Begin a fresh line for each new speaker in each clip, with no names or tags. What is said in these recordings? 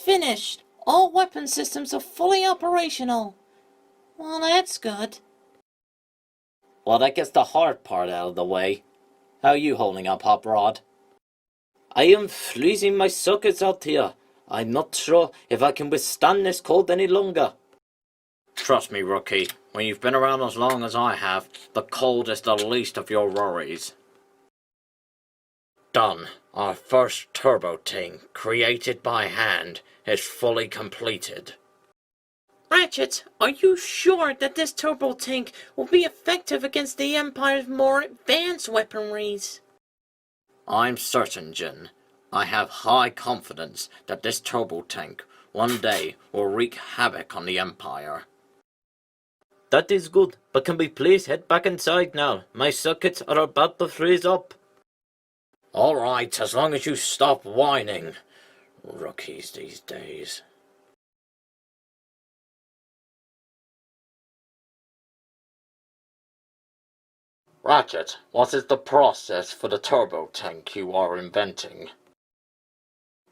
finished. All weapon systems are fully operational. Well, that's good.
Well, that gets the hard part out of the way. How are you holding up, Hop Rod? I am freezing my sockets out here. I'm not sure if I can withstand this cold any longer. Trust me, Rookie. When you've been around as long as I have, the cold is the least of your worries. Done. Our first turbo tank, created by hand, is fully completed.
Ratchet, are you sure that this turbo tank will be effective against the Empire's more advanced weaponries?
I'm certain, Jin. I have high confidence that this turbo tank one day will wreak havoc on the Empire. That is good, but can we please head back inside now? My sockets are about to freeze up. Alright, as long as you stop whining. Rookies these days. Ratchet, what is the process for the turbo tank you are inventing?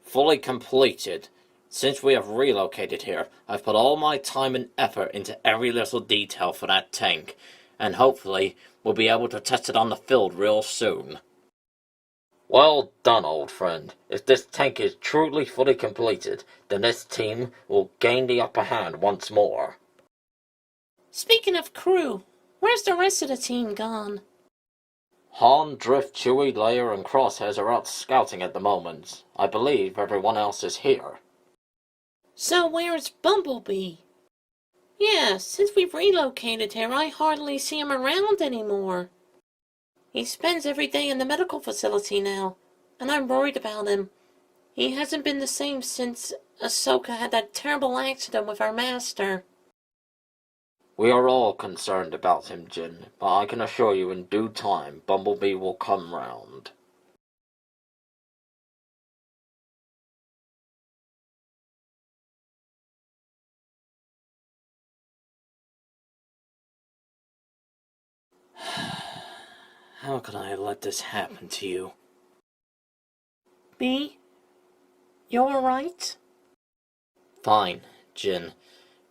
Fully completed. Since we have relocated here, I've put all my time and effort into every little detail for that tank, and hopefully we'll be able to test it on the field real soon. Well done, old friend. If this tank is truly fully completed, then this team will gain the upper hand once more.
Speaking of crew, where's the rest of the team gone?
Han, Drift, Chewie, Leia, and Crosshairs are out scouting at the moment. I believe everyone else is here.
So where's Bumblebee? Yeah, since we've relocated here, I hardly see him around anymore. He spends every day in the medical facility now, and I'm worried about him. He hasn't been the same since Ahsoka had that terrible accident with our master.
We are all concerned about him, Jin, but I can assure you in due time Bumblebee will come round. How could I let this happen to you?
Bee? You alright?
Fine, Jin,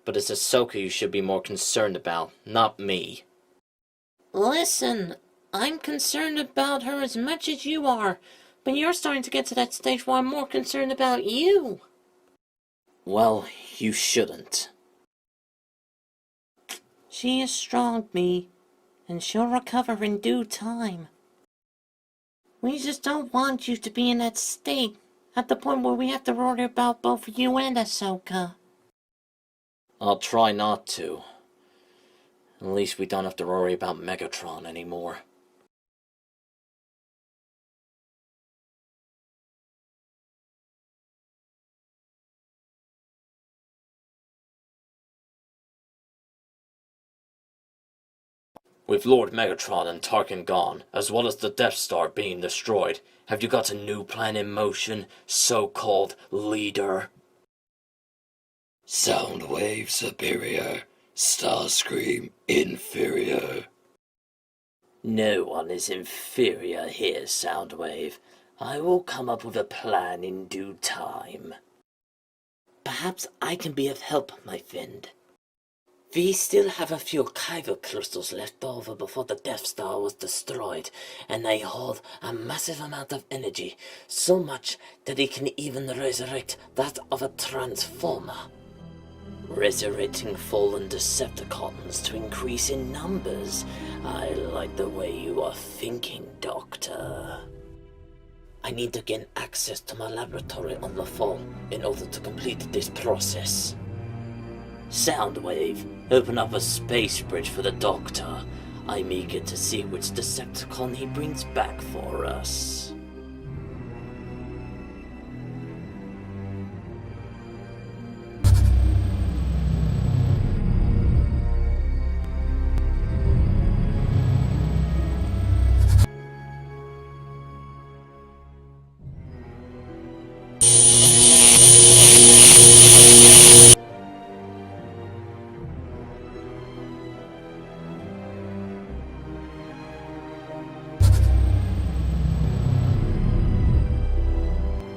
but it's Ahsoka you should be more concerned about, not me.
Listen, I'm concerned about her as much as you are, but you're starting to get to that stage where I'm more concerned about you.
Well, you shouldn't.
She is strong, Bee, and she'll recover in due time. We just don't want you to be in that state, at the point where we have to worry about both you and Ahsoka.
I'll try not to. At least we don't have to worry about Megatron anymore. With Lord Megatron and Tarkin gone, as well as the Death Star being destroyed, have you got a new plan in motion, so-called leader?
Soundwave superior, Starscream inferior.
No one is inferior here, Soundwave. I will come up with a plan in due time. Perhaps I can be of help, my friend. We still have a few Kyber crystals left over before the Death Star was destroyed, and they hold a massive amount of energy, so much that it can even resurrect that of a Transformer. Resurrecting fallen Decepticons to increase in numbers. I like the way you are thinking, Doctor. I need to gain access to my laboratory on the Fall in order to complete this process. Soundwave, open up a space bridge for the Doctor. I'm eager to see which Decepticon he brings back for us.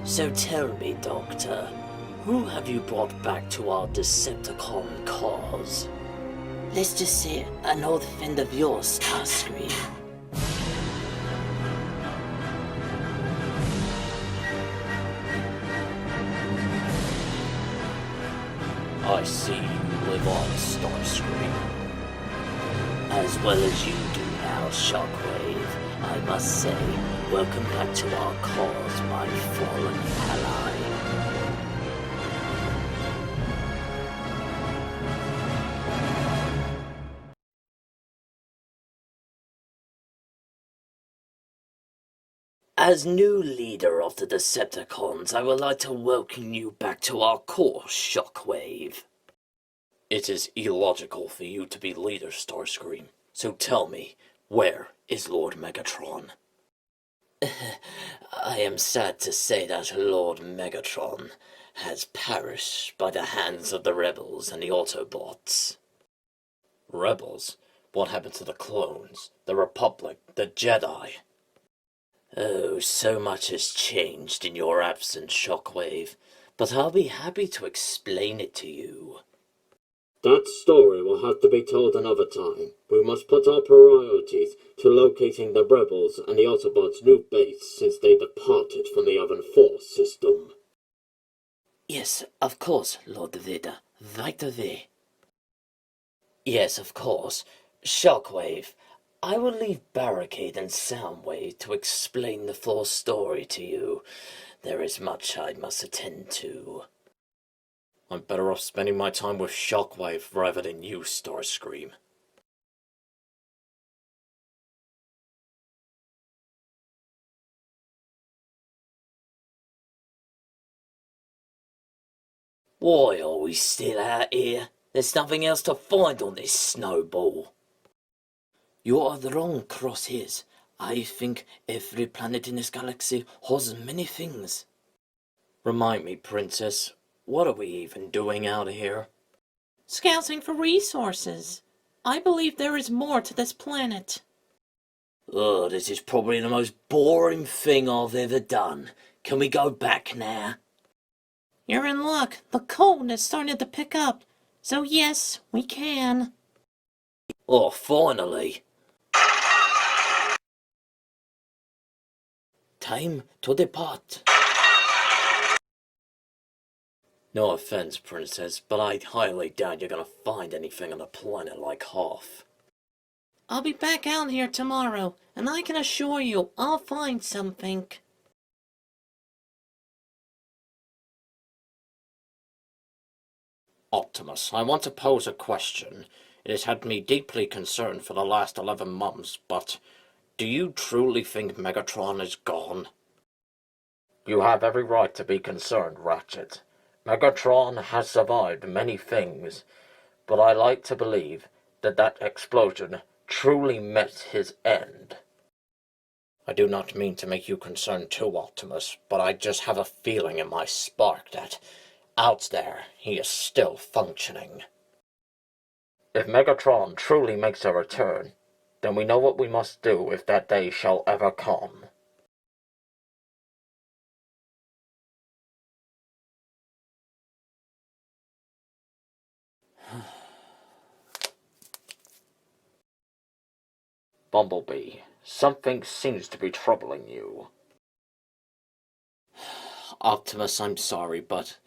So tell me, Doctor, Who have you brought back to our Decepticon cause?
Let's just say an old friend of yours, Starscream.
I see you live on, Starscream. As well as you do now, Shockwave. I must say, welcome back to our cause, my fallen ally. As new leader of the Decepticons, I would like to welcome you back to our course, Shockwave. It is illogical for you to be leader, Starscream. So tell me, where is Lord Megatron? I am sad to say that Lord Megatron has perished by the hands of the rebels and the Autobots. Rebels? What happened to the clones, the Republic, the Jedi? Oh, so much has changed in your absence, Shockwave, but I'll be happy to explain it to you. That story will have to be told another time. We must put our priorities to locating the rebels and the Autobots' new base since they departed from the Oven Force system.
Yes, of course, Lord Vader. Right away.
Yes, of course. Shockwave, I will leave Barricade and Soundwave to explain the full story to you. There is much I must attend to. I'm better off spending my time with Shockwave rather than you, Starscream. Why are we still out here? There's nothing else to find on this snowball.
You are the wrong, Crosshairs. I think every planet in this galaxy has many things.
Remind me, Princess, what are we even doing out here?
Scouting for resources. I believe there is more to this planet.
Ugh, this is probably the most boring thing I've ever done. Can we go back now?
You're in luck. The cold is starting to pick up. So yes, we can.
Oh, finally.
Time to depart.
No offense, Princess, but I highly doubt you're gonna find anything on a planet like Hoth.
I'll be back out here tomorrow, and I can assure you I'll find something.
Optimus, I want to pose a question. It has had me deeply concerned for the last 11 months, but do you truly think Megatron is gone? You have every right to be concerned, Ratchet. Megatron has survived many things, but I like to believe that that explosion truly met his end. I do not mean to make you concerned too, Optimus, but I just have a feeling in my spark that out there he is still functioning. If Megatron truly makes a return, then we know what we must do if that day shall ever come. Bumblebee, something seems to be troubling you.
Optimus, I'm sorry, but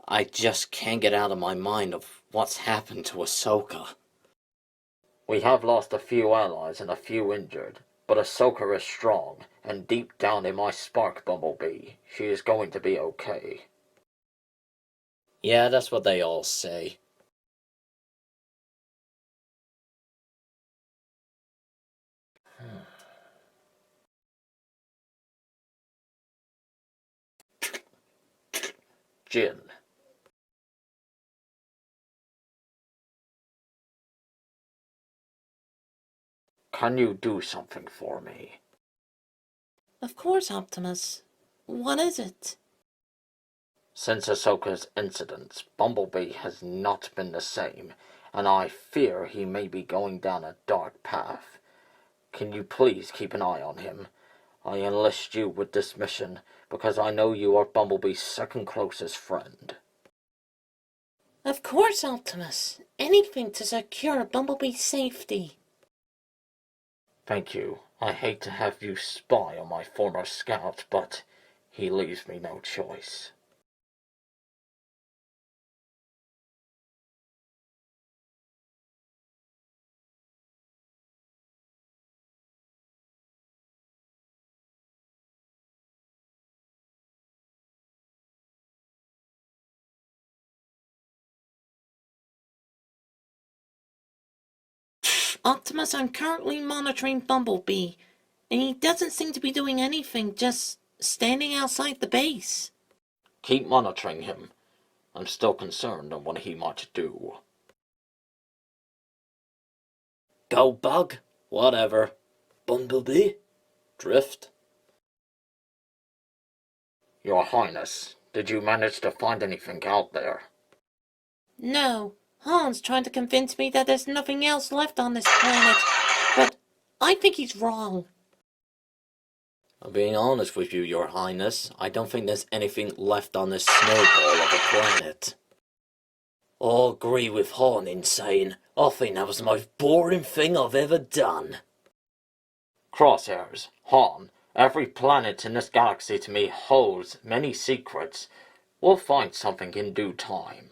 I just can't get out of my mind of what's happened to Ahsoka.
We have lost a few allies and a few injured, but Ahsoka is strong, and deep down in my spark, Bumblebee, she is going to be okay.
Yeah, that's what they all say.
Jin. Can you do something for me?
Of course, Optimus. What is it?
Since Ahsoka's incidents, Bumblebee has not been the same, and I fear he may be going down a dark path. Can you please keep an eye on him? I enlist you with this mission because I know you are Bumblebee's second closest friend.
Of course, Optimus. Anything to secure Bumblebee's safety.
Thank you. I hate to have you spy on my former scout, but he leaves me no choice.
Optimus, I'm currently monitoring Bumblebee, and he doesn't seem to be doing anything, just standing outside the base.
Keep monitoring him. I'm still concerned on what he might do.
Go bug? Whatever. Bumblebee? Drift?
Your Highness, did you manage to find anything out there?
No, Han's trying to convince me that there's nothing else left on this planet, but I think he's wrong.
I'm being honest with you, Your Highness. I don't think there's anything left on this snowball of a planet. I agree with Han in saying, I think that was the most boring thing I've ever done.
Crosshairs, Han, every planet in this galaxy to me holds many secrets. We'll find something in due time.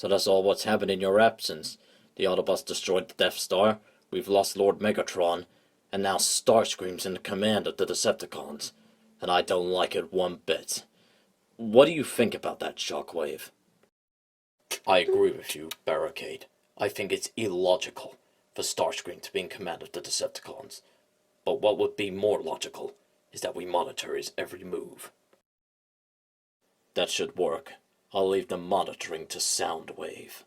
So that's all what's happened in your absence. The Autobots destroyed the Death Star, we've lost Lord Megatron, and now Starscream's in the command of the Decepticons. And I don't like it one bit. What do you think about that, Shockwave? I agree with you, Barricade. I think it's illogical for Starscream to be in command of the Decepticons. But what would be more logical is that we monitor his every move. That should work. I'll leave the monitoring to Soundwave.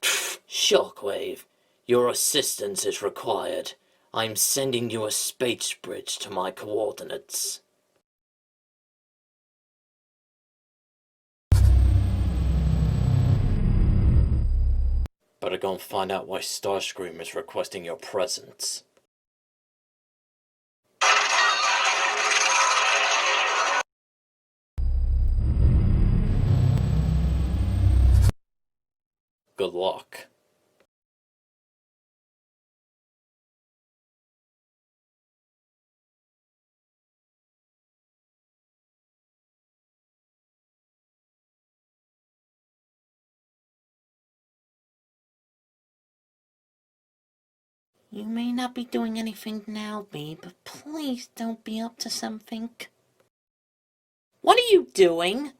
Shockwave, your assistance is required. I'm sending you a space bridge to my coordinates. Better go and find out why Starscream is requesting your presence. Good luck.
You may not be doing anything now, Bee, but please don't be up to something. What are you doing?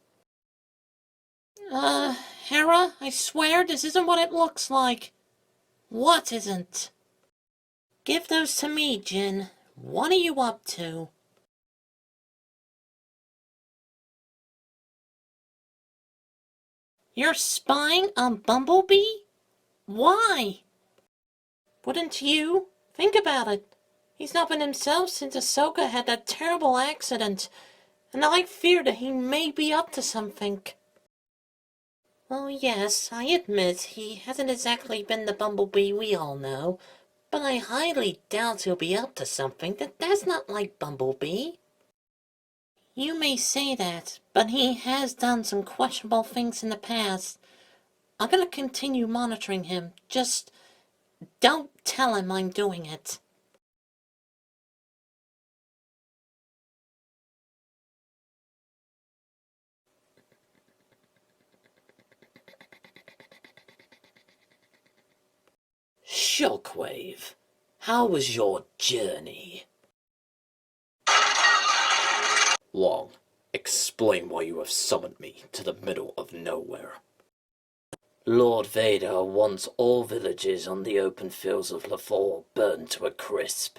Hera, I swear this isn't what it looks like. What isn't? Give those to me, Jin. What are you up to? You're spying on Bumblebee? Why? Wouldn't you? Think about it. He's not been himself since Ahsoka had that terrible accident, and I fear that he may be up to something. Well, yes, I admit he hasn't exactly been the Bumblebee we all know, but I highly doubt he'll be up to something. That's not like Bumblebee. You may say that, but he has done some questionable things in the past. I'm gonna continue monitoring him. Just don't tell him I'm doing it.
Shockwave, how was your journey? Long, explain why you have summoned me to the middle of nowhere. Lord Vader wants all villages on the open fields of Lafor burned to a crisp,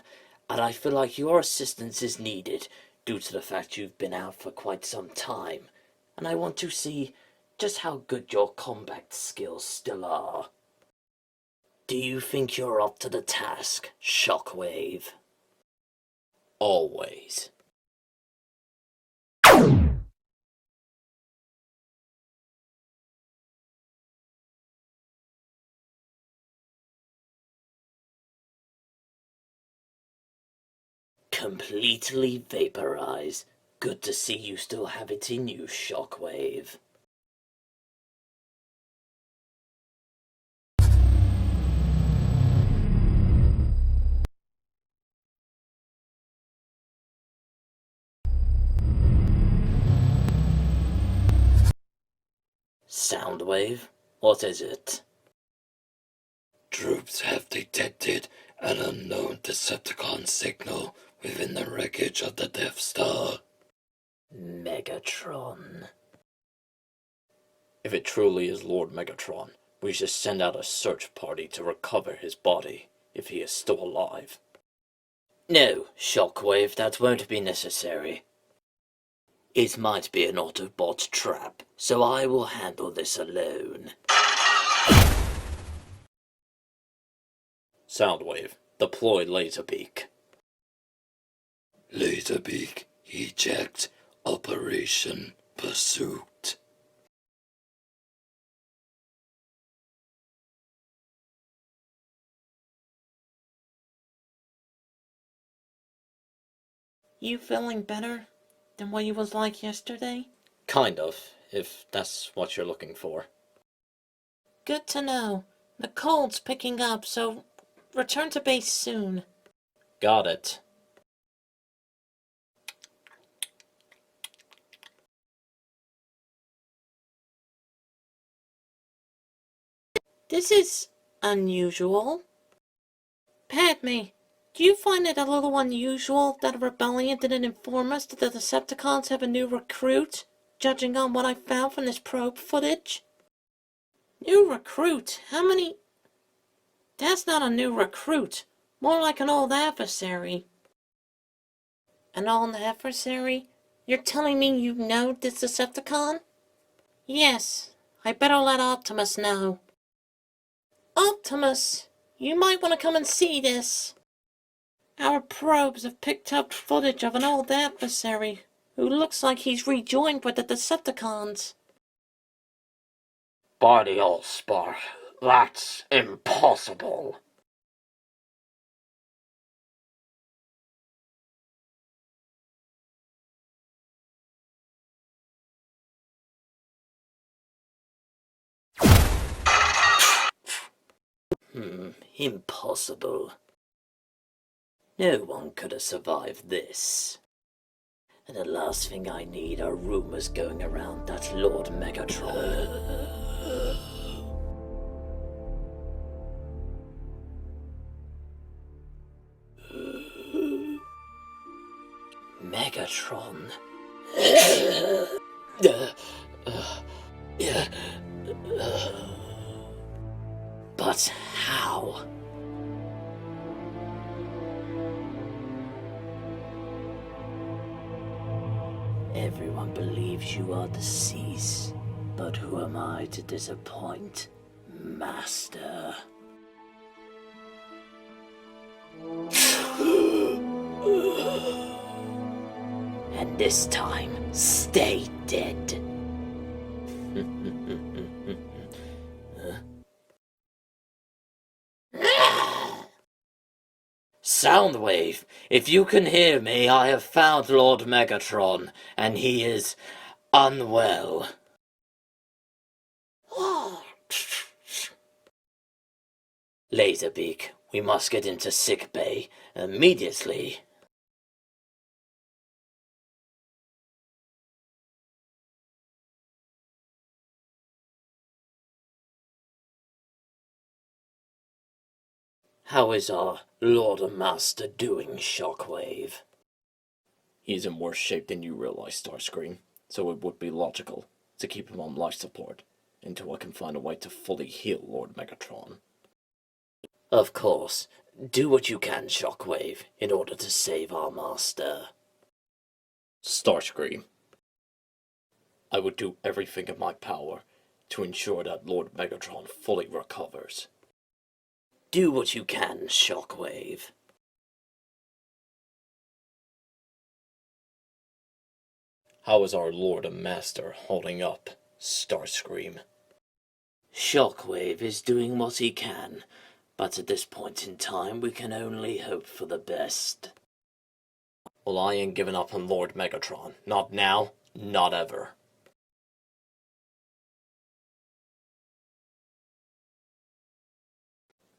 and I feel like your assistance is needed due to the fact you've been out for quite some time, and I want to see just how good your combat skills still are. Do you think you're up to the task, Shockwave? Always. completely vaporized. Good to see you still have it in you, Shockwave. Soundwave? What is it?
Troops have detected an unknown Decepticon signal within the wreckage of the Death Star.
Megatron.
If it truly is Lord Megatron, we should send out a search party to recover his body, if he is still alive.
No, Shockwave, that won't be necessary. It might be an Autobot trap, so I will handle this alone.
Soundwave, deploy Laserbeak.
Laserbeak, eject, Operation Pursuit.
You feeling better than what you was like yesterday?
Kind of, if that's what you're looking for.
Good to know. The cold's picking up, so return to base soon.
Got it.
This is unusual. Padme, do you find it a little unusual that a rebellion didn't inform us that the Decepticons have a new recruit, judging on what I found from this probe footage? New recruit? How many? That's not a new recruit. More like an old adversary. An old adversary? You're telling me you know this Decepticon? Yes. I better let Optimus know. Optimus! You might want to come and see this. Our probes have picked up footage of an old adversary who looks like he's rejoined with the Decepticons.
Body all spark. That's impossible. Impossible. No one could have survived this. And the last thing I need are rumors going around that Lord Megatron. Megatron? But how? Everyone believes you are deceased, but who am I to disappoint, Master? And this time, stay dead. Soundwave, if you can hear me, I have found Lord Megatron, and he is unwell. Laserbeak, we must get into sick bay immediately. How is our Lord and Master doing, Shockwave?
He's in worse shape than you realize, Starscream, so it would be logical to keep him on life support until I can find a way to fully heal Lord Megatron.
Of course. Do what you can, Shockwave, in order to save our master.
Starscream, I would do everything in my power to ensure that Lord Megatron fully recovers.
Do what you can, Shockwave.
How is our Lord and Master holding up, Starscream?
Shockwave is doing what he can, but at this point in time we can only hope for the best.
Well, I ain't giving up on Lord Megatron. Not now, not ever.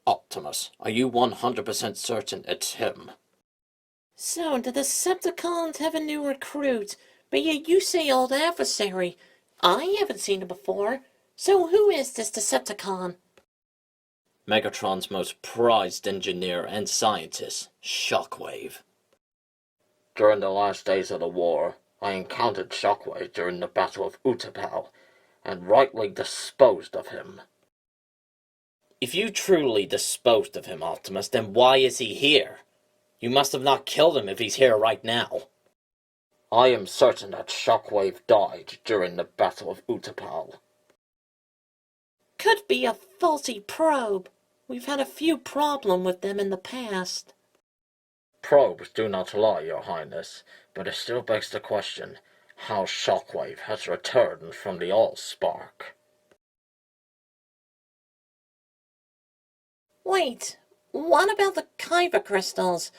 Optimus, are you 100% certain it's him?
So, the Decepticons have a new recruit, but yet you say old adversary. I haven't seen him before. So who is this Decepticon?
Megatron's most prized engineer and scientist, Shockwave. During the last days of the war, I encountered Shockwave during the Battle of Utapau, and rightly disposed of him. If you truly disposed of him, Optimus, then why is he here? You must have not killed him if he's here right now. I am certain that Shockwave died during the Battle of Utapau.
Could be a faulty probe. We've had a few problems with them in the past.
Probes do not lie, Your Highness, but it still begs the question how Shockwave has returned from the Allspark.
Wait, what about the Kyber crystals?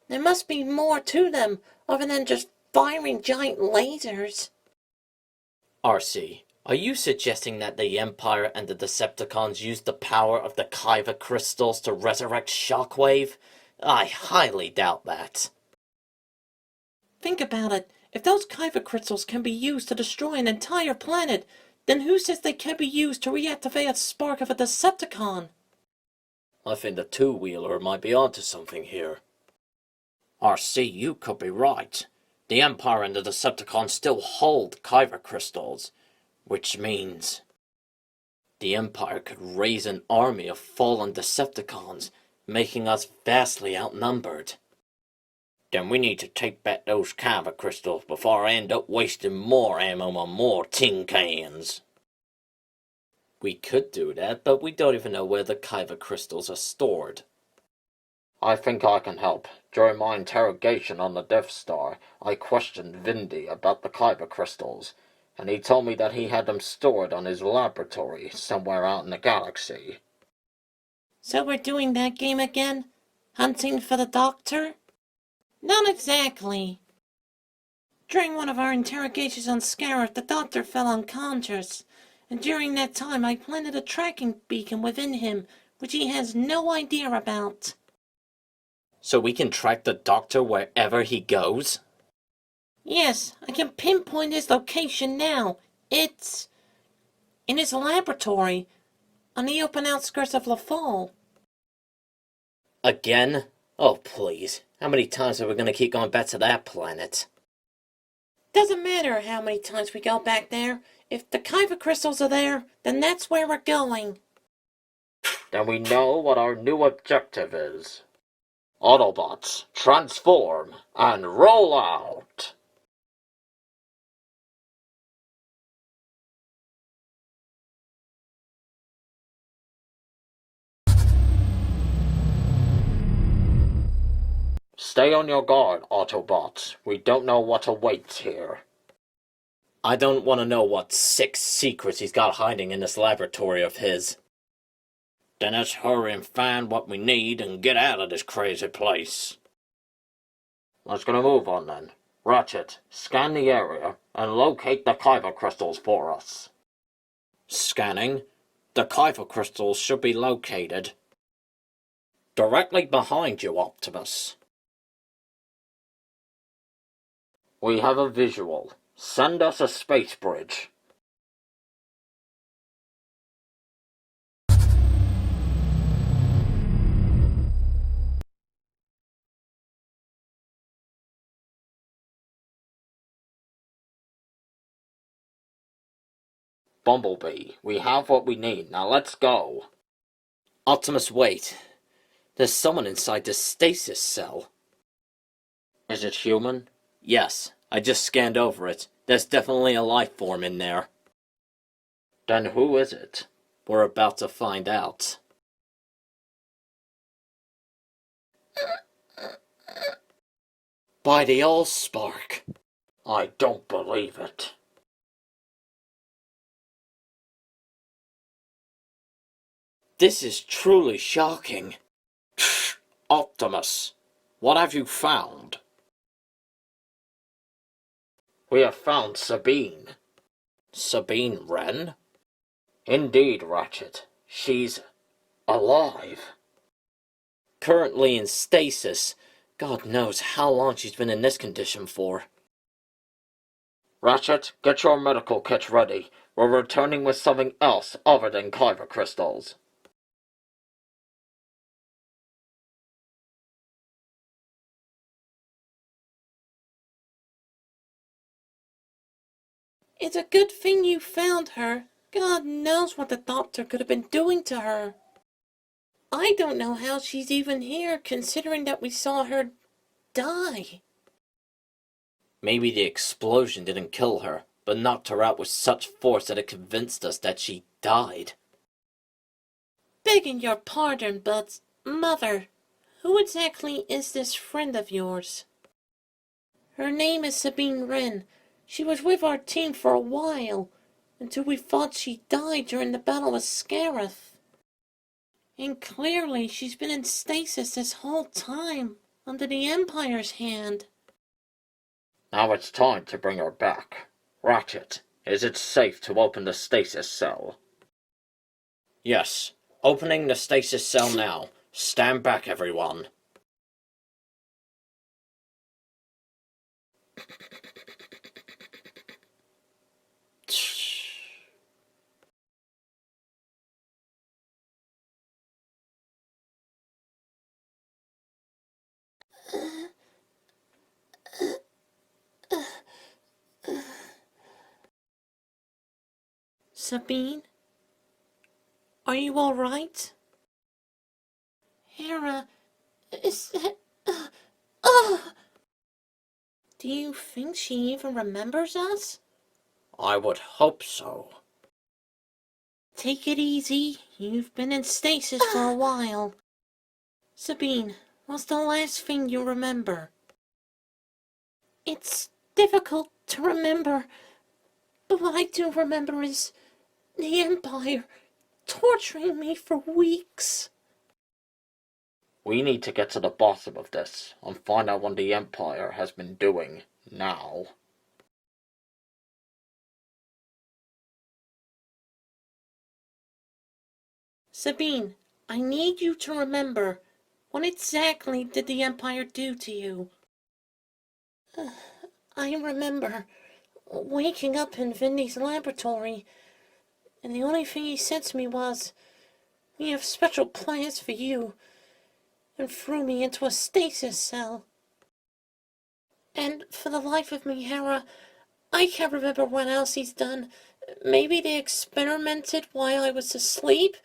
There must be more to them other than just firing giant lasers.
RC, are you suggesting that the Empire and the Decepticons used the power of the Kyber crystals to resurrect Shockwave? I highly doubt that.
Think about it. If those Kyber crystals can be used to destroy an entire planet, then who says they can't be used to reactivate a spark of a Decepticon?
I think the two-wheeler might be onto something here. RC, you could be right. The Empire and the Decepticons still hold Kyber crystals, which means the Empire could raise an army of fallen Decepticons, making us vastly outnumbered. Then we need to take back those Kyber crystals before I end up wasting more ammo on more tin cans. We could do that, but we don't even know where the Kyber crystals are stored. I think I can help. During my interrogation on the Death Star, I questioned Vindy about the Kyber crystals, and he told me that he had them stored on his laboratory somewhere out in the galaxy.
So we're doing that game again? Hunting for the Doctor? Not exactly. During one of our interrogations on Scarab, the Doctor fell unconscious, and during that time I planted a tracking beacon within him, which he has no idea about.
So we can track the Doctor wherever he goes?
Yes, I can pinpoint his location now. It's in his laboratory, on the open outskirts of La Fall.
Again? Oh, please. How many times are we going to keep going back to that planet?
Doesn't matter how many times we go back there. If the Kyber crystals are there, then that's where we're going.
Then we know what our new objective is. Autobots, transform and roll out! Stay on your guard, Autobots. We don't know what awaits here. I don't want to know what sick secrets he's got hiding in this laboratory of his. Then let's hurry and find what we need and get out of this crazy place. Let's get a move on then. Ratchet, scan the area and locate the Kyber crystals for us. Scanning. The Kyber crystals should be located directly behind you, Optimus. We have a visual. Send us a space bridge. Bumblebee, we have what we need. Now let's go. Optimus, wait. There's someone inside this stasis cell. Is it human? Yes, I just scanned over it. There's definitely a life form in there. Then who is it? We're about to find out. By the Allspark. I don't believe it. This is truly shocking. Optimus, what have you found? We have found Sabine. Sabine Wren? Indeed, Ratchet. She's alive. Currently in stasis. God knows how long she's been in this condition for. Ratchet, get your medical kit ready. We're returning with something else other than kyber crystals.
It's a good thing you found her. God knows what the doctor could have been doing to her. I don't know how she's even here, considering that we saw her die.
Maybe the explosion didn't kill her, but knocked her out with such force that it convinced us that she died.
Begging your pardon, but, Mother, who exactly is this friend of yours? Her name is Sabine Wren. She was with our team for a while, until we thought she died during the battle with Scarif. And clearly she's been in stasis this whole time, under the Empire's hand.
Now it's time to bring her back. Ratchet, is it safe to open the stasis cell? Yes. Opening the stasis cell now. Stand back, everyone.
Sabine? Are you all right? Hera, is that... Do you think she even remembers us?
I would hope so.
Take it easy. You've been in stasis for a while. Sabine, what's the last thing you remember? It's difficult to remember, but what I do remember is the Empire torturing me for weeks.
We need to get to the bottom of this and find out what the Empire has been doing now.
Sabine, I need you to remember, what exactly did the Empire do to you? I remember waking up in Vindy's laboratory, and the only thing he said to me was, "We have special plans for you," and threw me into a stasis cell. And for the life of me, Hera, I can't remember what else he's done. Maybe they experimented while I was asleep,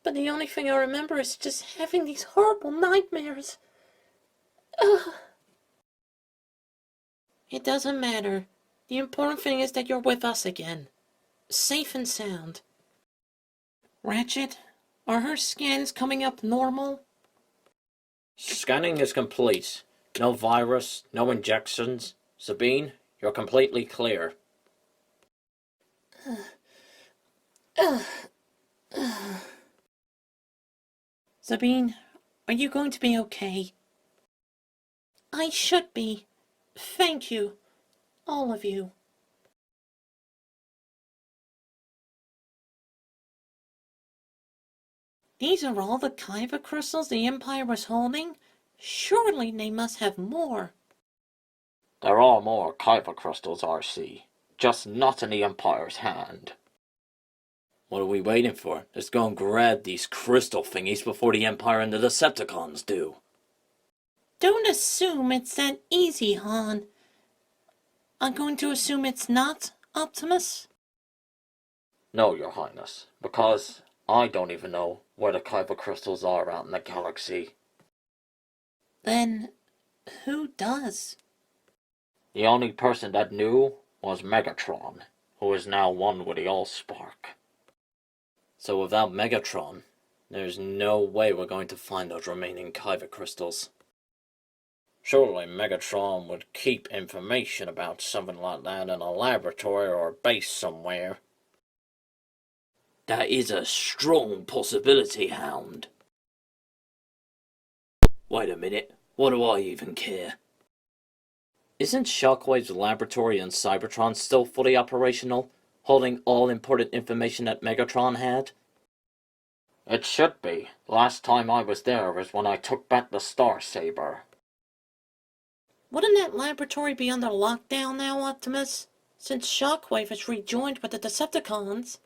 but the only thing I remember is just having these horrible nightmares. Ugh. It doesn't matter. The important thing is that you're with us again. Safe and sound. Ratchet, are her scans coming up normal?
Scanning is complete. No virus, no injections. Sabine, you're completely clear.
Sabine, are you going to be okay? I should be. Thank you. All of you. These are all the kyber crystals the Empire was holding? Surely they must have more.
There are more kyber crystals, RC. Just not in the Empire's hand. What are we waiting for? Let's go and grab these crystal thingies before the Empire and the Decepticons do.
Don't assume it's that easy, Han. I'm going to assume it's not, Optimus?
No, Your Highness, because I don't even know where the kyber crystals are out in the galaxy.
Then, who does?
The only person that knew was Megatron, who is now one with the Allspark. So without Megatron, there's no way we're going to find those remaining kyber crystals. Surely Megatron would keep information about something like that in a laboratory or a base somewhere.
That is a strong possibility, Hound. Wait a minute, what do I even care?
Isn't Shockwave's laboratory in Cybertron still fully operational, holding all important information that Megatron had? It should be. Last time I was there was when I took back the Star Saber.
Wouldn't that laboratory be under lockdown now, Optimus? Since Shockwave has rejoined with the Decepticons.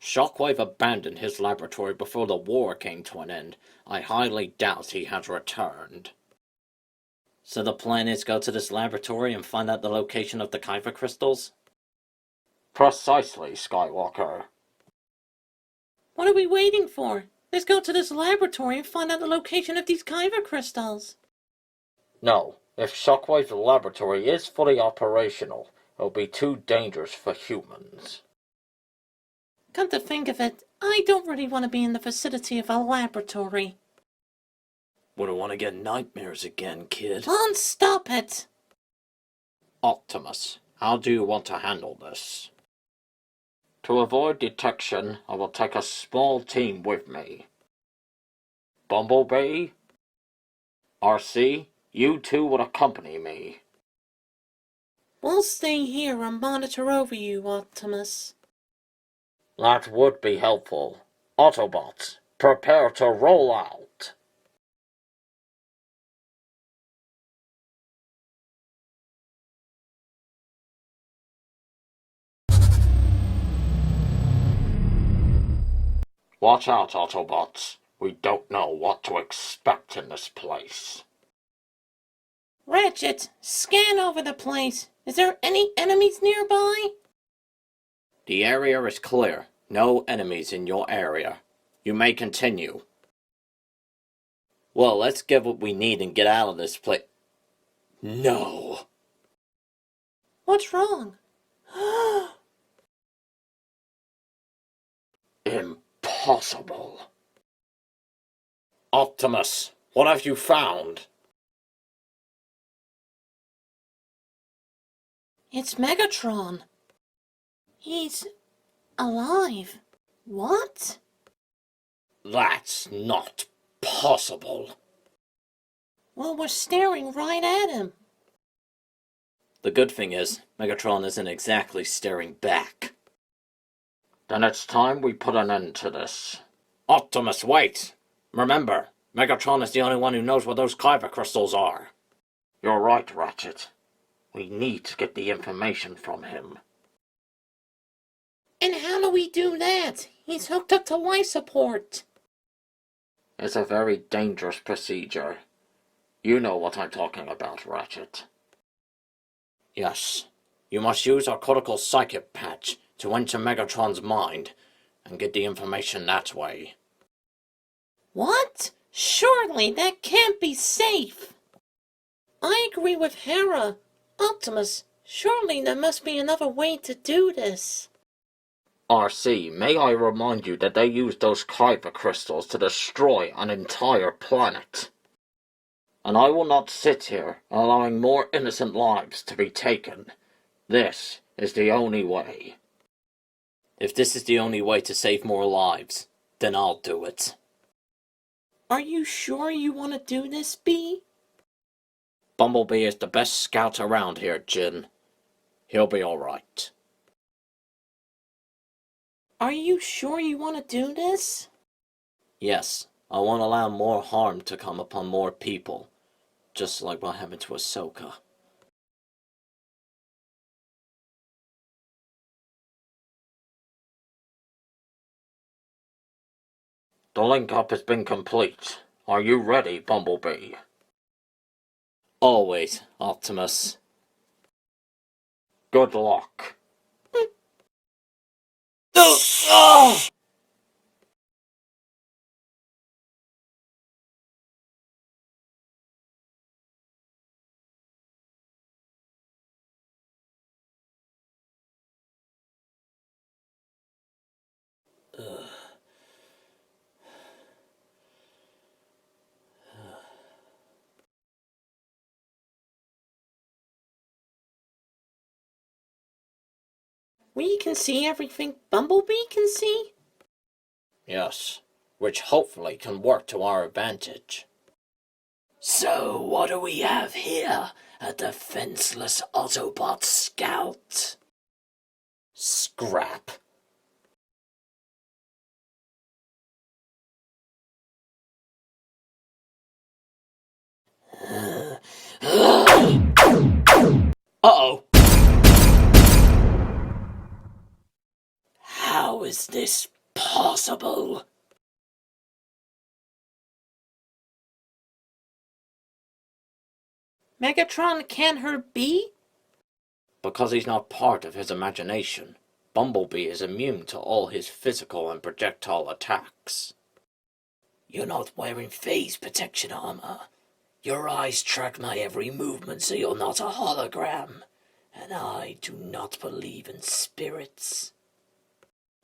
Shockwave abandoned his laboratory before the war came to an end. I highly doubt he has returned. So the plan is go to this laboratory and find out the location of the Kyber crystals? Precisely, Skywalker.
What are we waiting for? Let's go to this laboratory and find out the location of these Kyber crystals.
No, if Shockwave's laboratory is fully operational, it'll be too dangerous for humans.
Come to think of it, I don't really want to be in the vicinity of a laboratory.
Wouldn't want to get nightmares again, kid.
Lon, stop it!
Optimus, how do you want to handle this? To avoid detection, I will take a small team with me. Bumblebee? RC, you two will accompany me.
We'll stay here and monitor over you, Optimus.
That would be helpful. Autobots, prepare to roll out. Watch out, Autobots. We don't know what to expect in this place.
Ratchet, scan over the place. Is there any enemies nearby?
The area is clear. No enemies in your area. You may continue. Well, let's get what we need and get out of this place. No.
What's wrong?
Impossible. Optimus, what have you found?
It's Megatron. He's alive. What?
That's not possible.
Well, we're staring right at him.
The good thing is, Megatron isn't exactly staring back. Then it's time we put an end to this. Optimus, wait! Remember, Megatron is the only one who knows where those Kyber crystals are. You're right, Ratchet. We need to get the information from him.
And how do we do that? He's hooked up to life support.
It's a very dangerous procedure. You know what I'm talking about, Ratchet. Yes, you must use our cortical psychic patch to enter Megatron's mind and get the information that way.
What? Surely that can't be safe. I agree with Hera. Optimus, surely there must be another way to do this.
RC, may I remind you that they used those Kyber crystals to destroy an entire planet. And I will not sit here allowing more innocent lives to be taken. This is the only way. If this is the only way to save more lives, then I'll do it.
Are you sure you want to do this, Bee?
Bumblebee is the best scout around here, Jin. He'll be alright.
Are you sure you want to do this?
Yes, I won't allow more harm to come upon more people, just like what happened to Ahsoka. The link-up has been complete. Are you ready, Bumblebee? Always, Optimus. Good luck.
We can see everything Bumblebee can see?
Yes, which hopefully can work to our advantage.
So, what do we have here? A defenseless Autobot scout?
Scrap. Uh-oh!
How is this possible?
Megatron can't hurt Bee?
Because he's not part of his imagination. Bumblebee is immune to all his physical and projectile attacks.
You're not wearing phase protection armor. Your eyes track my every movement, so you're not a hologram. And I do not believe in spirits.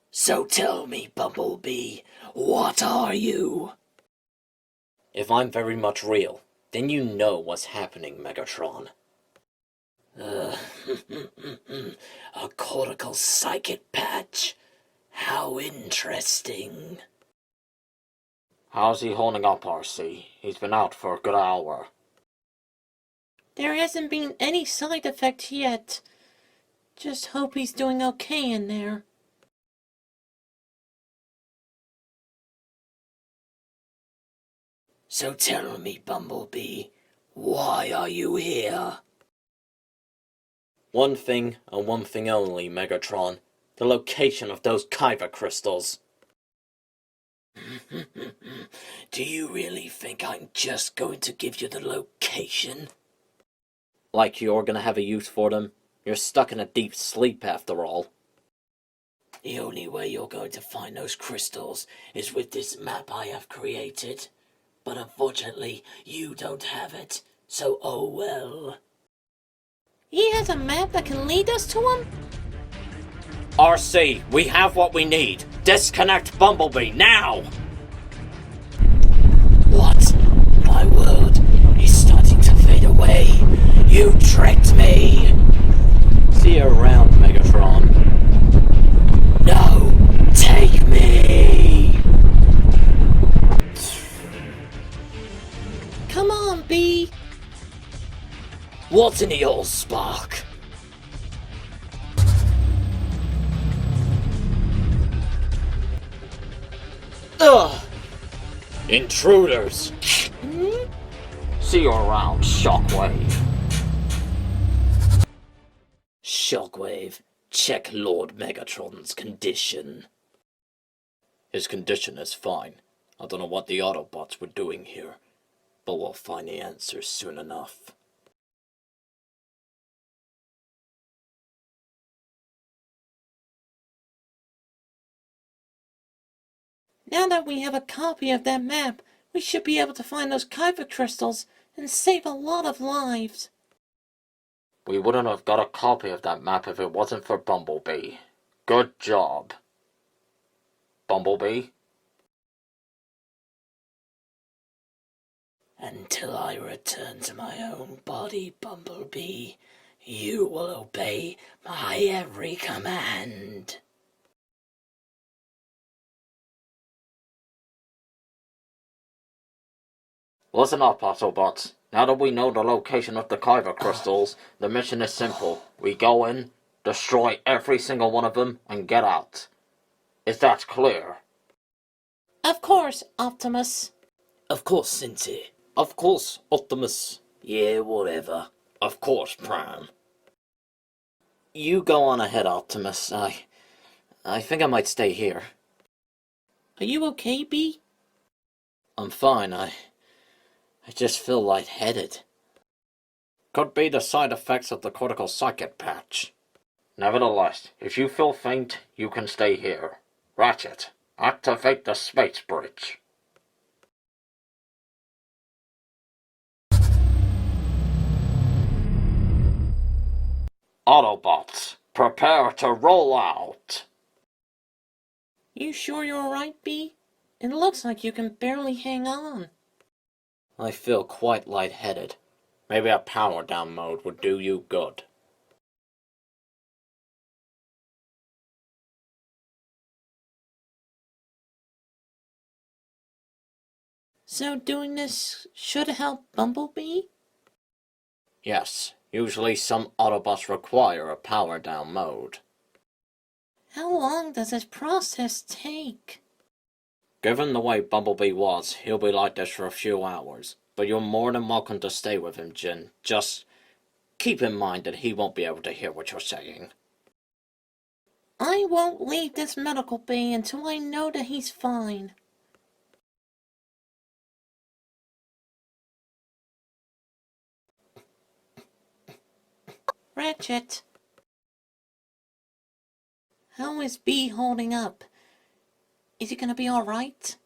So tell me, Bumblebee, what are you?
If I'm very much real, then you know what's happening, Megatron.
A cortical psychic patch? How interesting.
How's he holding up, RC? He's been out for a good hour.
There hasn't been any side effect yet. Just hope he's doing okay in there.
So tell me, Bumblebee, why are you here?
One thing, and one thing only, Megatron. The location of those Kyber crystals.
Do you really think I'm just going to give you the location?
Like you're gonna have a use for them? You're stuck in a deep sleep after all.
The only way you're going to find those crystals is with this map I have created. But unfortunately, you don't have it, so oh well.
He has a map that can lead us to him?
RC, we have what we need. Disconnect Bumblebee, now!
What? My world is starting to fade away. You tricked me!
See you around, Megatron.
No! Take me!
Come on, Bee!
What's in the old spark?
Ugh! Intruders! See you around, Shockwave.
Shockwave, check Lord Megatron's condition.
His condition is fine. I don't know what the Autobots were doing here, but we'll find the answer soon enough.
Now that we have a copy of that map, we should be able to find those Kyber crystals and save a lot of lives.
We wouldn't have got a copy of that map if it wasn't for Bumblebee. Good job. Bumblebee?
Until I return to my own body, Bumblebee, you will obey my every command.
Listen up, Autobots. Now that we know the location of the Kyber crystals, the mission is simple. We go in, destroy every single one of them, and get out. Is that clear?
Of course, Optimus.
Of course, Cincy.
Of course, Optimus.
Yeah, whatever.
Of course, Prime. You go on ahead, Optimus. I think I might stay here.
Are you okay, Bee?
I'm fine. I just feel lightheaded. Could be the side effects of the cortical psychic patch. Nevertheless, if you feel faint, you can stay here. Ratchet, activate the space bridge. Autobots, prepare to roll out.
You sure you're alright, Bee? It looks like you can barely hang on.
I feel quite lightheaded. Maybe a power down mode would do you good.
So doing this should help Bumblebee?
Yes, usually some Autobots require a power-down mode.
How long does this process take?
Given the way Bumblebee was, he'll be like this for a few hours. But you're more than welcome to stay with him, Jin. Just keep in mind that he won't be able to hear what you're saying.
I won't leave this medical bay until I know that he's fine. Ratchet. How is B holding up? Is he gonna be alright?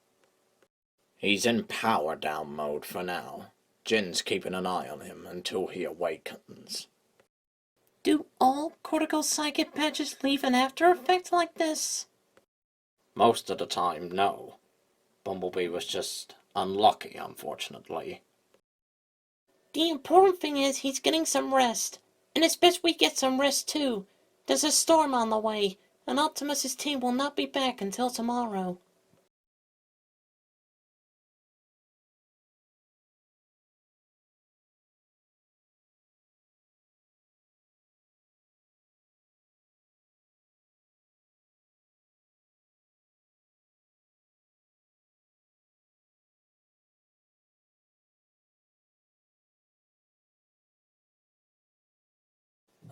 He's in power-down mode for now. Jin's keeping an eye on him until he awakens.
Do all cortical psychic patches leave an after effect like this?
Most of the time, no. Bumblebee was just unlucky, unfortunately.
The important thing is he's getting some rest. And it's best we get some rest too. There's a storm on the way, and Optimus's team will not be back until tomorrow.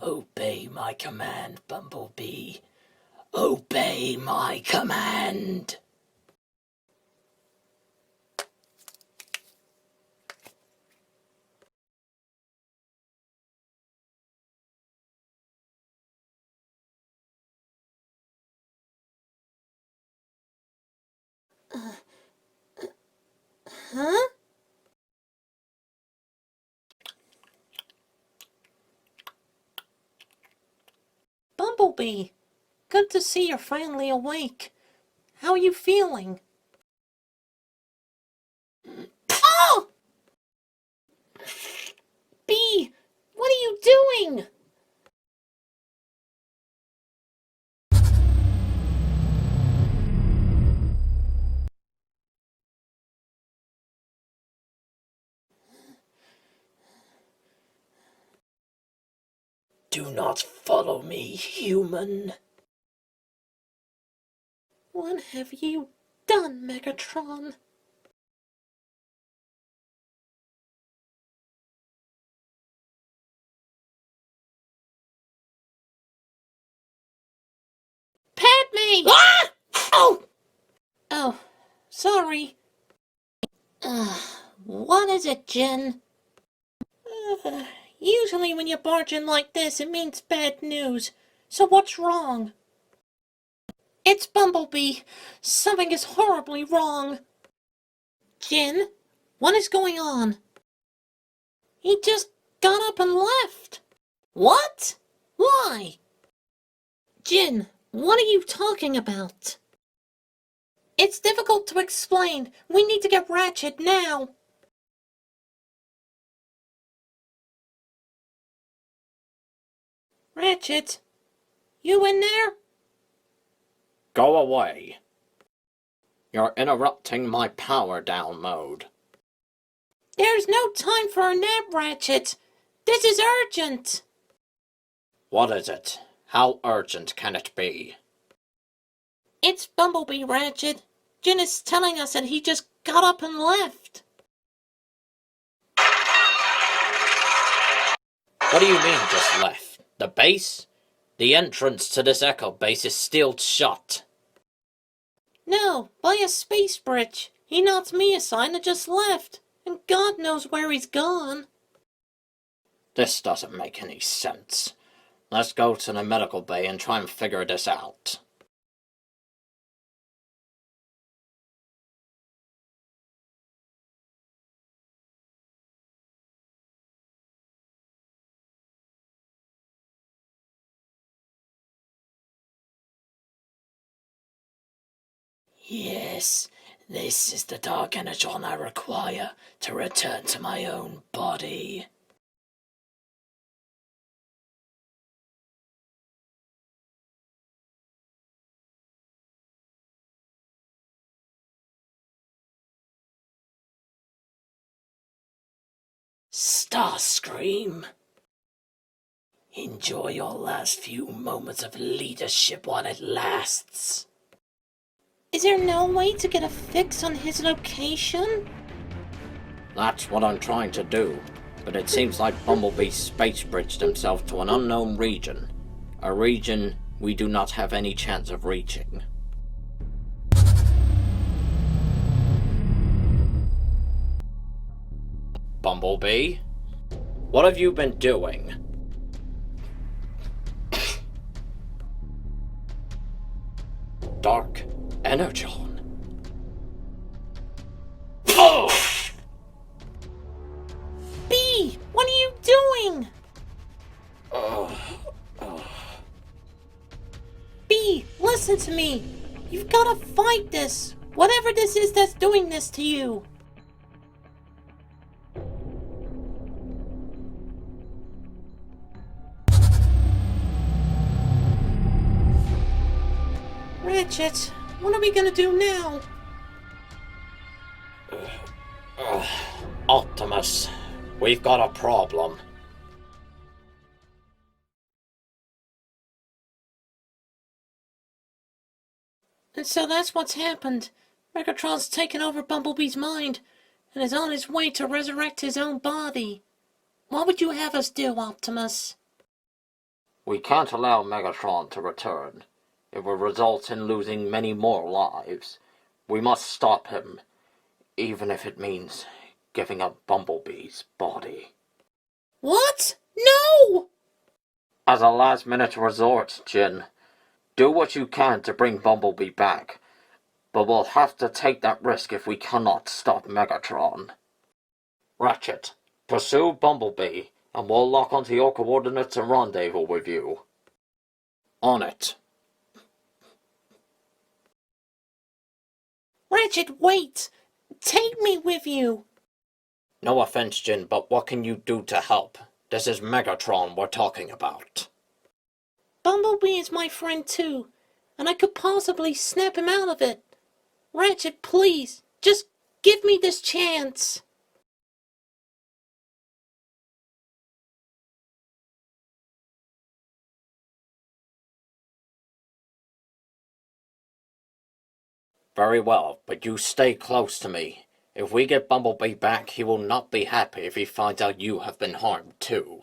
Obey my command, Bumblebee. Obey my command.
Huh? Bumblebee, good to see you're finally awake. How are you feeling? Oh! B, what are you doing?
Do not follow me, human.
What have you done, Megatron? Padme!
Ah! Oh!
Oh, sorry. What is it, Jen? Usually when you barge in like this, it means bad news. So what's wrong? It's Bumblebee. Something is horribly wrong. Jin, what is going on? He just got up and left. What? Why? Jin, what are you talking about? It's difficult to explain. We need to get Ratchet now. Ratchet, you in there?
Go away. You're interrupting my power-down mode.
There's no time for a nap, Ratchet. This is urgent.
What is it? How urgent can it be?
It's Bumblebee, Ratchet. Jin is telling us that he just got up and left.
What do you mean, just left? The base? The entrance to this Echo base is sealed shut.
No, by a space bridge. He nods me a sign and just left. And God knows where he's gone.
This doesn't make any sense. Let's go to the medical bay and try and figure this out.
Yes, this is the dark energon I require to return to my own body. Starscream. Enjoy your last few moments of leadership while it lasts.
Is there no way to get a fix on his location?
That's what I'm trying to do, but it seems like Bumblebee space bridged himself to an unknown region. A region we do not have any chance of reaching. Bumblebee? What have you been doing? Dark Energon. Oh!
B, what are you doing? B, listen to me. You've got to fight this. Whatever this is that's doing this to you. Ratchet, what are we gonna do now?
Optimus, we've got a problem.
And so that's what's happened. Megatron's taken over Bumblebee's mind and is on his way to resurrect his own body. What would you have us do, Optimus?
We can't allow Megatron to return. It will result in losing many more lives. We must stop him, even if it means giving up Bumblebee's body.
What? No!
As a last-minute resort, Jin, do what you can to bring Bumblebee back, but we'll have to take that risk if we cannot stop Megatron. Ratchet, pursue Bumblebee, and we'll lock onto your coordinates and rendezvous with you. On it.
Ratchet, wait! Take me with you!
No offense, Jin, but what can you do to help? This is Megatron we're talking about.
Bumblebee is my friend too, and I could possibly snap him out of it. Ratchet, please, just give me this chance.
Very well, but you stay close to me. If we get Bumblebee back, he will not be happy if he finds out you have been harmed too.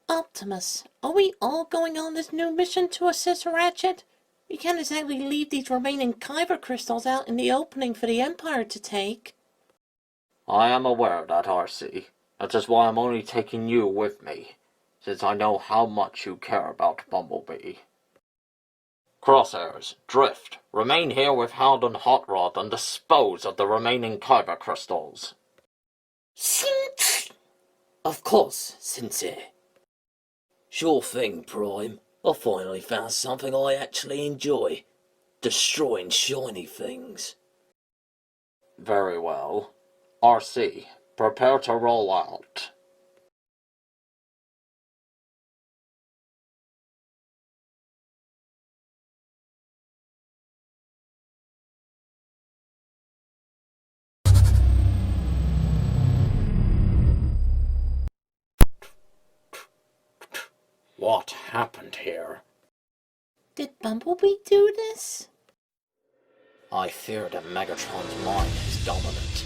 Optimus, are we all going on this new mission to assist Ratchet? We can't exactly leave these remaining Kyber crystals out in the opening for the Empire to take.
I am aware of that, RC. That is why I'm only taking you with me, since I know how much you care about Bumblebee. Crosshairs, Drift, remain here with Hound and Hot Rod and dispose of the remaining Kyber crystals.
Of course, Sincere. Sure thing, Prime. I finally found something I actually enjoy. Destroying shiny things.
Very well. RC, prepare to roll out. What happened here?
Did Bumblebee do this?
I fear that Megatron's mind is dominant,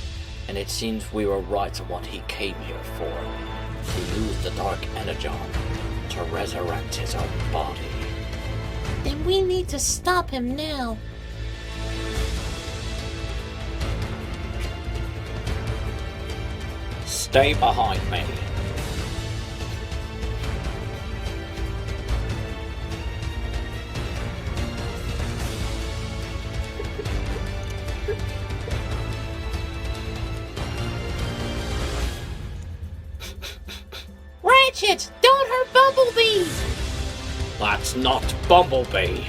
and it seems we were right in what he came here for. To use the Dark Energon to resurrect his own body.
Then we need to stop him now.
Stay behind me.
Ratchet, don't hurt Bumblebee!
That's not Bumblebee.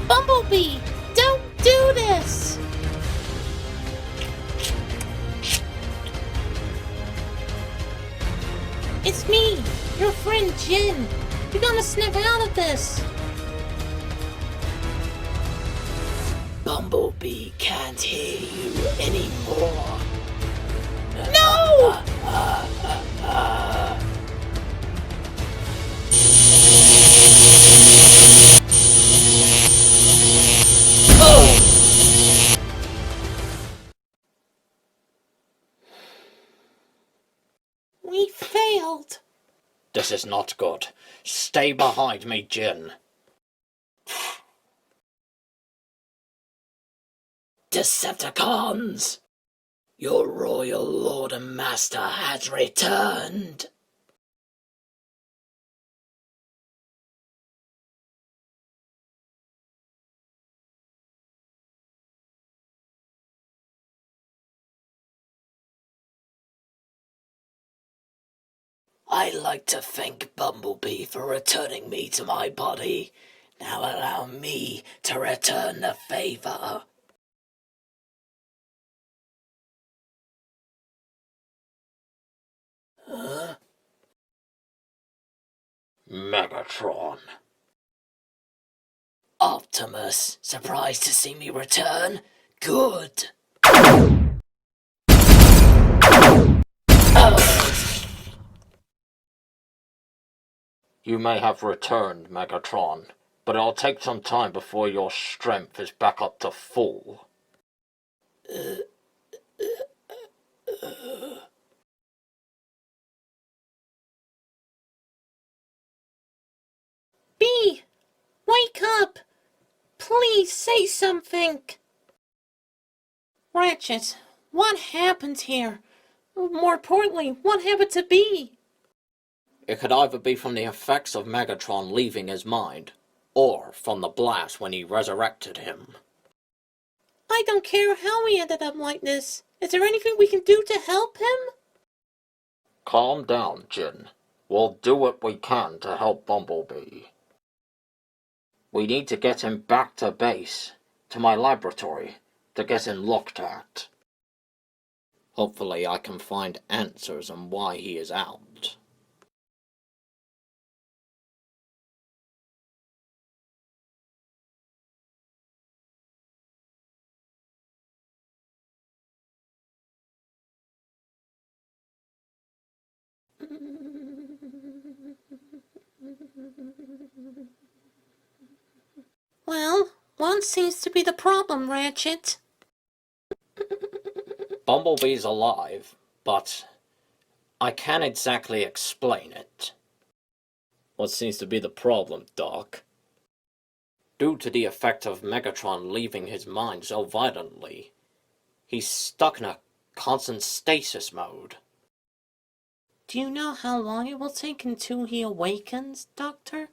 Bumblebee, don't do this! It's me, your friend Jin. You're gonna snap out of this.
Bumblebee can't hear you anymore.
No! We failed.
This is not good. Stay behind me, Jin.
Decepticons! Your royal lord and master has returned. I'd like to thank Bumblebee for returning me to my body. Now allow me to return the favor. Huh?
Megatron.
Optimus, surprised to see me return? Good.
You may have returned, Megatron, but it'll take some time before your strength is back up to full.
B, wake up! Please say something! Ratchet, what happened here? More importantly, what happened to B?
It could either be from the effects of Megatron leaving his mind, or from the blast when he resurrected him.
I don't care how he ended up like this. Is there anything we can do to help him?
Calm down, Jin. We'll do what we can to help Bumblebee. We need to get him back to base, to my laboratory, to get him looked at. Hopefully I can find answers on why he is out.
Well, what seems to be the problem, Ratchet?
Bumblebee's alive, but I can't exactly explain it. What seems to be the problem, Doc? Due to the effect of Megatron leaving his mind so violently, he's stuck in a constant stasis mode.
Do you know how long it will take until he awakens, Doctor?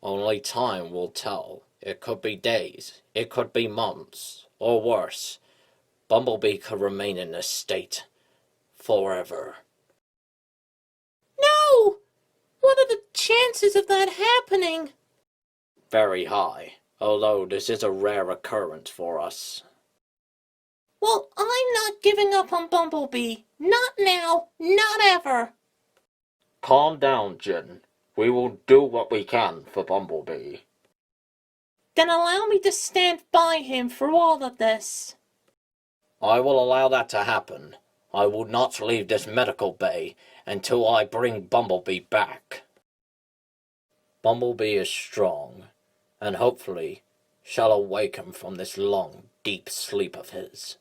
Only time will tell. It could be days, it could be months, or worse. Bumblebee could remain in this state forever.
No! What are the chances of that happening?
Very high, although this is a rare occurrence for us.
Well, I'm not giving up on Bumblebee. Not now, not ever.
Calm down, Jin. We will do what we can for Bumblebee.
Then allow me to stand by him for all of this.
I will allow that to happen. I will not leave this medical bay until I bring Bumblebee back. Bumblebee is strong, and hopefully shall awaken from this long, deep sleep of his.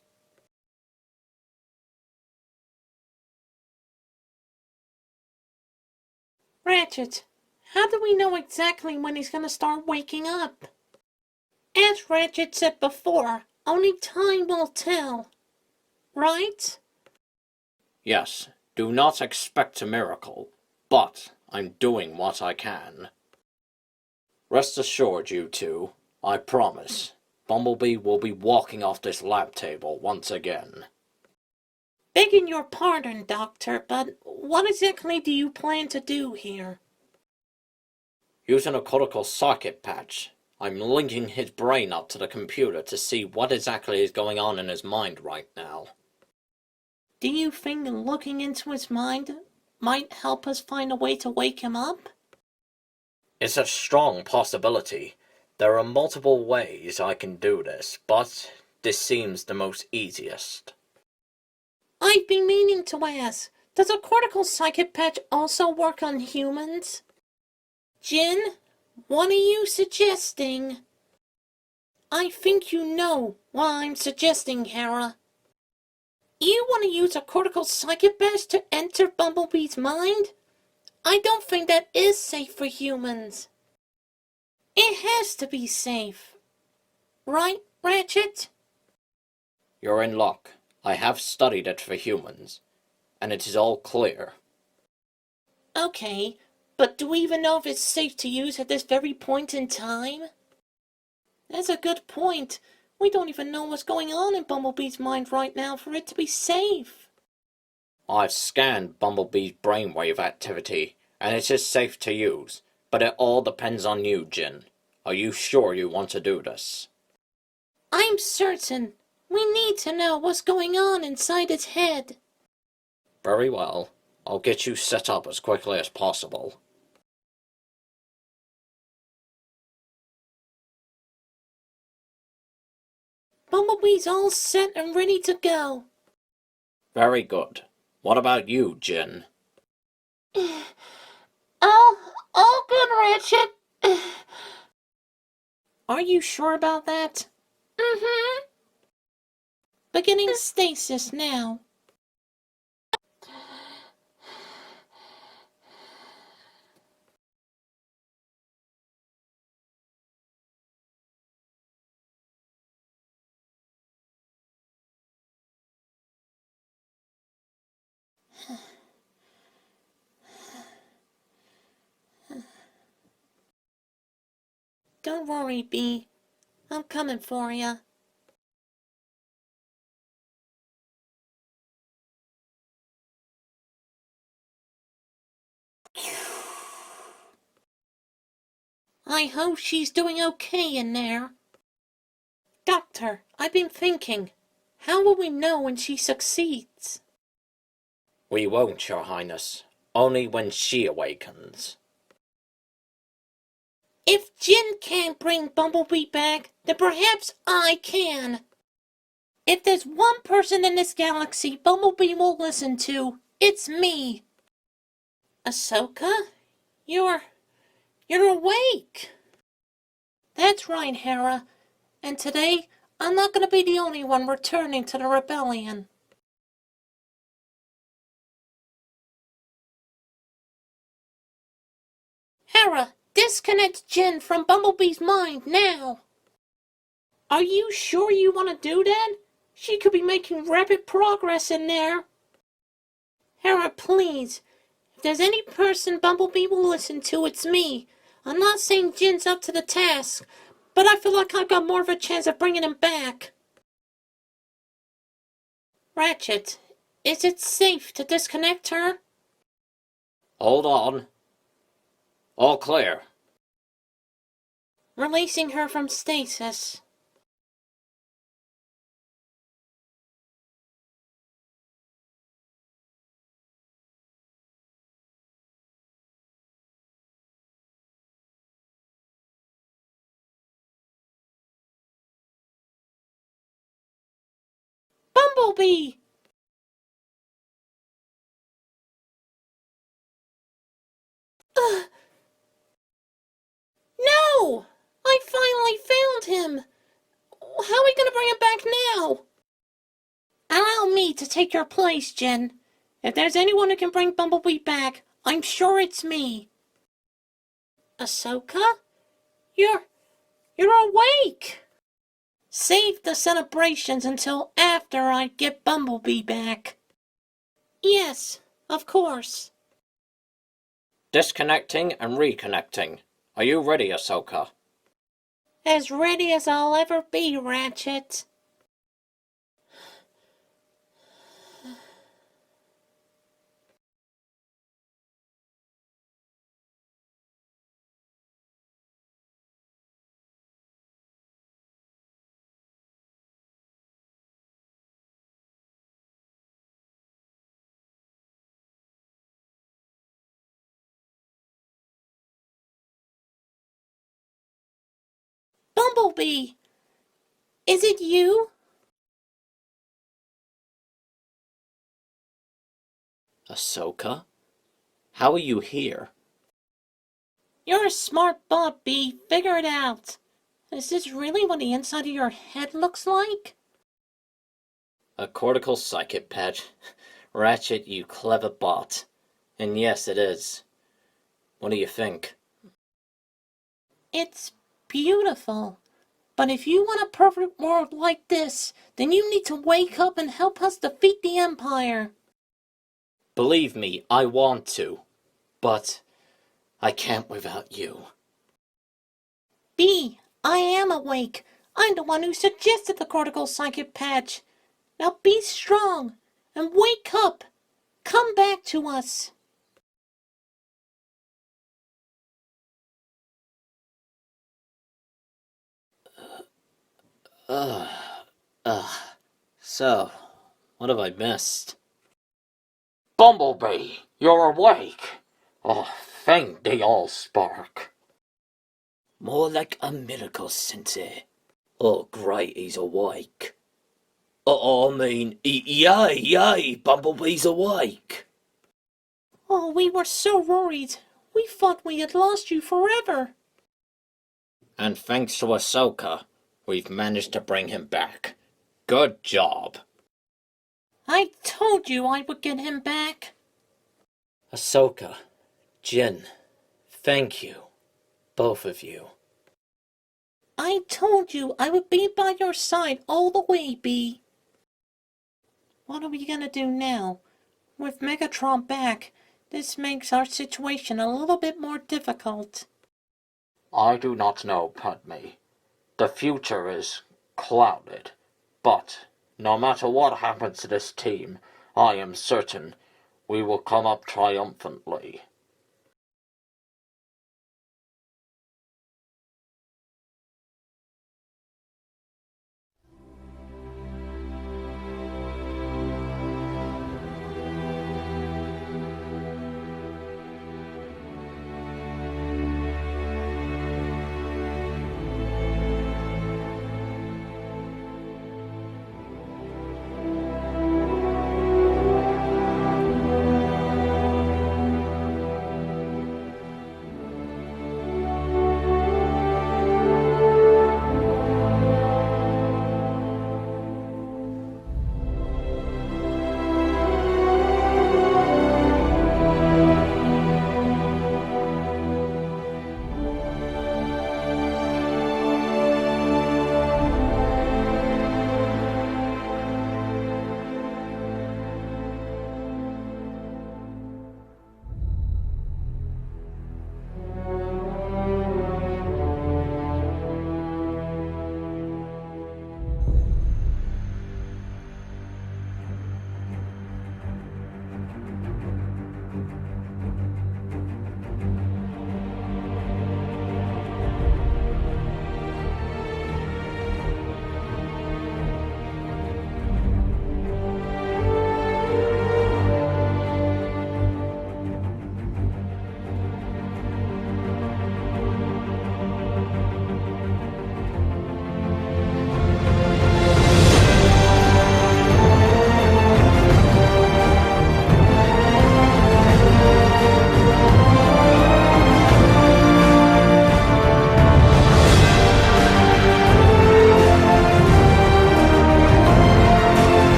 Ratchet, how do we know exactly when he's gonna start waking up? As Ratchet said before, only time will tell. Right?
Yes, do not expect a miracle, but I'm doing what I can. Rest assured, you two, I promise, Bumblebee will be walking off this lab table once again.
Begging your pardon, Doctor, but what exactly do you plan to do here?
Using a cortical socket patch, I'm linking his brain up to the computer to see what exactly is going on in his mind right now.
Do you think looking into his mind might help us find a way to wake him up?
It's a strong possibility. There are multiple ways I can do this, but this seems the most easiest.
I've been meaning to ask, does a cortical psychic patch also work on humans? Jin, what are you suggesting? I think you know what I'm suggesting, Hera. You want to use a cortical psychic patch to enter Bumblebee's mind? I don't think that is safe for humans. It has to be safe. Right, Ratchet?
You're in luck. I have studied it for humans, and it is all clear.
Okay, but do we even know if it's safe to use at this very point in time? That's a good point. We don't even know what's going on in Bumblebee's mind right now for it to be safe.
I've scanned Bumblebee's brainwave activity, and it is safe to use, but it all depends on you, Jin. Are you sure you want to do this?
I'm certain. We need to know what's going on inside its head.
Very well. I'll get you set up as quickly as possible.
Bumblebee's all set and ready to go.
Very good. What about you, Jin?
All good, Ratchet. Are you sure about that? Mm-hmm. Beginning stasis now. Don't worry, Bee. I'm coming for ya. I hope she's doing okay in there. Doctor, I've been thinking. How will we know when she succeeds?
We won't, Your Highness. Only when she awakens.
If Jin can't bring Bumblebee back, then perhaps I can. If there's one person in this galaxy Bumblebee will listen to, it's me. Ahsoka? You're awake. That's right, Hera. And today, I'm not going to be the only one returning to the rebellion. Hera, disconnect Jin from Bumblebee's mind now. Are you sure you want to do that? She could be making rapid progress in there. Hera, please. If there's any person Bumblebee will listen to, it's me. I'm not saying Jin's up to the task, but I feel like I've got more of a chance of bringing him back. Ratchet, is it safe to disconnect her?
Hold on. All clear.
Releasing her from stasis. Bumblebee! No! I finally found him! How are we gonna bring him back now? Allow me to take your place, Jen. If there's anyone who can bring Bumblebee back, I'm sure it's me. Ahsoka? You're awake! Save the celebrations until after I get Bumblebee back. Yes, of course.
Disconnecting and reconnecting. Are you ready, Ahsoka?
As ready as I'll ever be, Ratchet. Bumblebee! Is it you?
Ahsoka? How are you here?
You're a smart bot, Bee. Figure it out. Is this really what the inside of your head looks like?
A cortical psychic patch. Ratchet, you clever bot. And yes, it is. What do you think?
It's beautiful. But if you want a perfect world like this, then you need to wake up and help us defeat the Empire.
Believe me, I want to. But I can't without you.
Bee, I am awake. I'm the one who suggested the cortical psychic patch. Now be strong and wake up. Come back to us.
So, what have I missed? Bumblebee, you're awake! Oh, thank the Allspark.
More like a miracle, Sensei. Oh, great, he's awake. Oh, I mean, yay, yay, Bumblebee's awake.
Oh, we were so worried. We thought we had lost you forever.
And thanks to Ahsoka, we've managed to bring him back. Good job.
I told you I would get him back.
Ahsoka, Jin, thank you. Both of you.
I told you I would be by your side all the way, Bee. What are we gonna do now? With Megatron back, this makes our situation a little bit more difficult.
I do not know, Padme. The future is clouded. But no matter what happens to this team, I am certain we will come up triumphantly.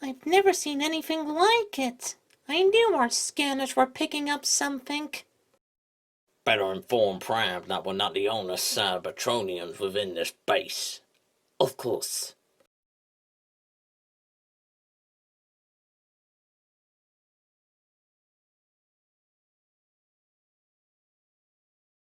I've never seen anything like it. I knew our scanners were picking up something.
Better inform Prime that we're not the only Cybertronians within this base.
Of course.